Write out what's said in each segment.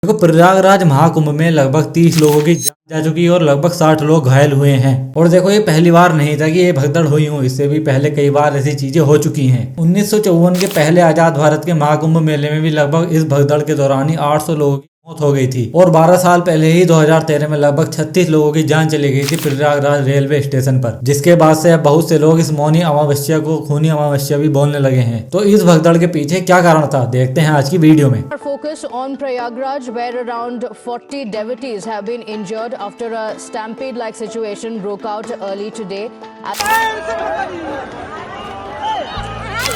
देखो, प्रयागराज महाकुंभ में लगभग 30 लोगों की जान जा चुकी है और लगभग 60 लोग घायल हुए हैं। और देखो, ये पहली बार नहीं था कि ये भगदड़ हुई हो, इससे भी पहले कई बार ऐसी चीजें हो चुकी हैं। 1954 के पहले आजाद भारत के महाकुंभ मेले में भी लगभग इस भगदड़ के दौरान ही 800 लोगों की मौत हो गई थी। और 12 साल पहले ही 2013 में लगभग 36 लोगों की जान चली गई थी प्रयागराज रेलवे स्टेशन पर, जिसके बाद से अब बहुत से लोग इस मौनी अमावस्या को खूनी अमावस्या भी बोलने लगे हैं। तो इस भगदड़ के पीछे क्या कारण था, देखते हैं आज की वीडियो में। Focus on Prayagraj, where around 40 devotees have been injured after a stampede-like situation broke out early today.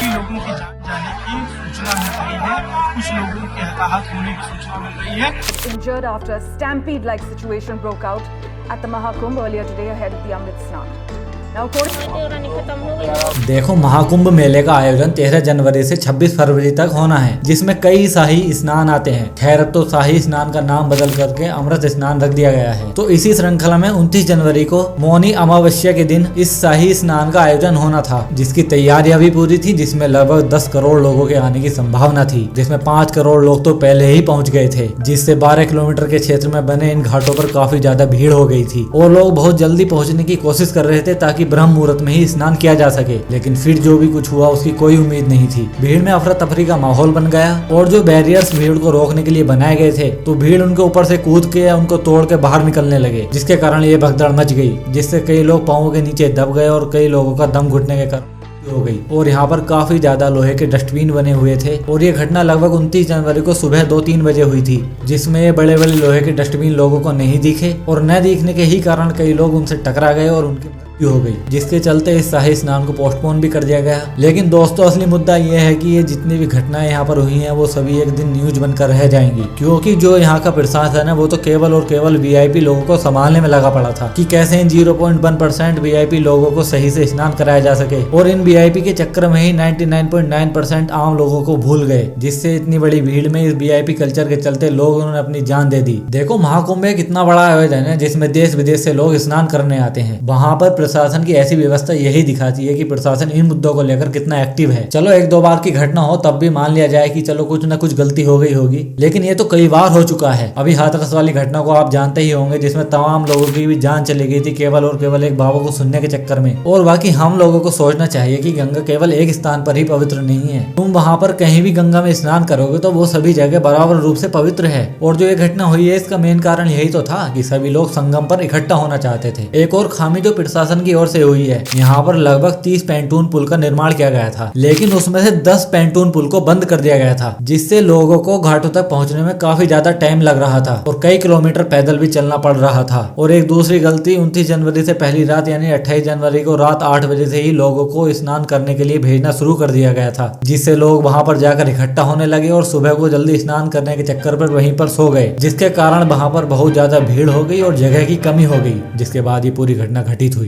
लोगों की जान जाने की सूचना मिल रही है, कुछ लोगों के हताहत होने की सूचना मिल रही है। Injured after a stampede-like situation broke out at the Mahakumbh earlier today ahead of the Amrit Snan. देखो, महाकुंभ मेले का आयोजन 13 जनवरी से 26 फरवरी तक होना है, जिसमें कई शाही स्नान आते हैं। खैर, अब तो शाही स्नान का नाम बदल करके अमृत स्नान रख दिया गया है। तो इसी श्रृंखला में 29 जनवरी को मौनी अमावस्या के दिन इस शाही स्नान का आयोजन होना था, जिसकी तैयारियां भी पूरी थी, जिसमें लगभग 10 करोड़ लोगों के आने की संभावना थी, जिसमें 5 करोड़ लोग तो पहले ही पहुंच गए थे, जिससे 12 किलोमीटर के क्षेत्र में बने इन घाटों पर काफी ज्यादा भीड़ हो गई थी और लोग बहुत जल्दी पहुंचने की कोशिश कर रहे थे ताकि ब्रह्म मुहूर्त में ही स्नान किया जा सके। लेकिन फिर जो भी कुछ हुआ उसकी कोई उम्मीद नहीं थी। भीड़ में अफरा तफरी का माहौल बन गया और जो बैरियर्स भीड़ को रोकने के लिए बनाए गए थे, तो भीड़ उनके ऊपर से कूद के या उनको तोड़ के बाहर निकलने लगे, जिसके कारण ये भगदड़ मच गई, जिससे कई लोग पांवों के नीचे दब गए और कई लोगों का दम घुटने के कारण हो गई। और यहाँ पर काफी ज्यादा लोहे के डस्टबिन बने हुए थे और ये घटना लगभग 29 जनवरी को सुबह 2-3 बजे हुई थी, जिसमें ये बड़े बड़े लोहे के डस्टबिन लोगों को नहीं दिखे और न दिखने के ही कारण कई लोग उनसे टकरा गए और उनकी मृत्यु हो गई, जिसके चलते इस शाही स्नान को पोस्टपोन भी कर दिया गया। लेकिन दोस्तों, असली मुद्दा ये है कि ये जितनी भी घटनाएं यहाँ पर हुई हैं वो सभी एक दिन न्यूज बनकर रह जाएंगी, क्योंकि जो यहाँ का प्रशासन है वो तो केवल और केवल वीआईपी लोगों को संभालने में लगा पड़ा था कि कैसे इन 0.1% वीआईपी लोगों को सही से स्नान कराया जा सके। और इन वीआईपी के चक्कर में ही 99.9% आम लोगों को भूल गए, जिससे इतनी बड़ी भीड़ में इस वीआईपी कल्चर के चलते लोग उन्होंने अपनी जान दे दी। देखो, महाकुंभ एक इतना बड़ा आयोजन है जिसमें देश विदेश से लोग स्नान करने आते हैं। वहाँ पर प्रशासन की ऐसी व्यवस्था यही दिखाती है कि प्रशासन इन मुद्दों को लेकर कितना एक्टिव है। चलो, 1-2 बार की घटना हो तब भी मान लिया जाए कि चलो कुछ ना कुछ गलती हो गई होगी, लेकिन ये तो कई बार हो चुका है। अभी हाथरस वाली घटना को आप जानते ही होंगे, जिसमें तमाम लोगों की भी जान चली गई थी केवल और केवल एक बाबा को सुनने के चक्कर में। और बाकी हम लोगों को सोचना चाहिए कि गंगा केवल एक स्थान पर ही पवित्र नहीं है। तुम वहाँ पर कहीं भी गंगा में स्नान करोगे तो वो सभी जगह बराबर रूप से पवित्र है। और जो ये घटना हुई है इसका मेन कारण यही तो था कि सभी लोग संगम पर इकट्ठा होना चाहते थे। एक और खामी जो प्रशासन की ओर से हुई है, यहाँ पर लगभग 30 पैंटून पुल का निर्माण किया गया था, लेकिन उसमें से 10 पैंटून पुल को बंद कर दिया गया था, जिससे लोगों को घाटों तक पहुंचने में काफी ज्यादा टाइम लग रहा था और कई किलोमीटर पैदल भी चलना पड़ रहा था। और एक दूसरी गलती, 29 जनवरी से पहली रात यानी 28 जनवरी को रात 8 बजे से ही लोगों को स्नान करने के लिए भेजना शुरू कर दिया गया था, जिससे लोग वहां पर जाकर इकट्ठा होने लगे और सुबह को जल्दी स्नान करने के चक्कर पर वहीं पर सो गए, जिसके कारण वहां पर बहुत ज्यादा भीड़ हो गई और जगह की कमी हो गई, जिसके बाद ये पूरी घटना घटित हुई।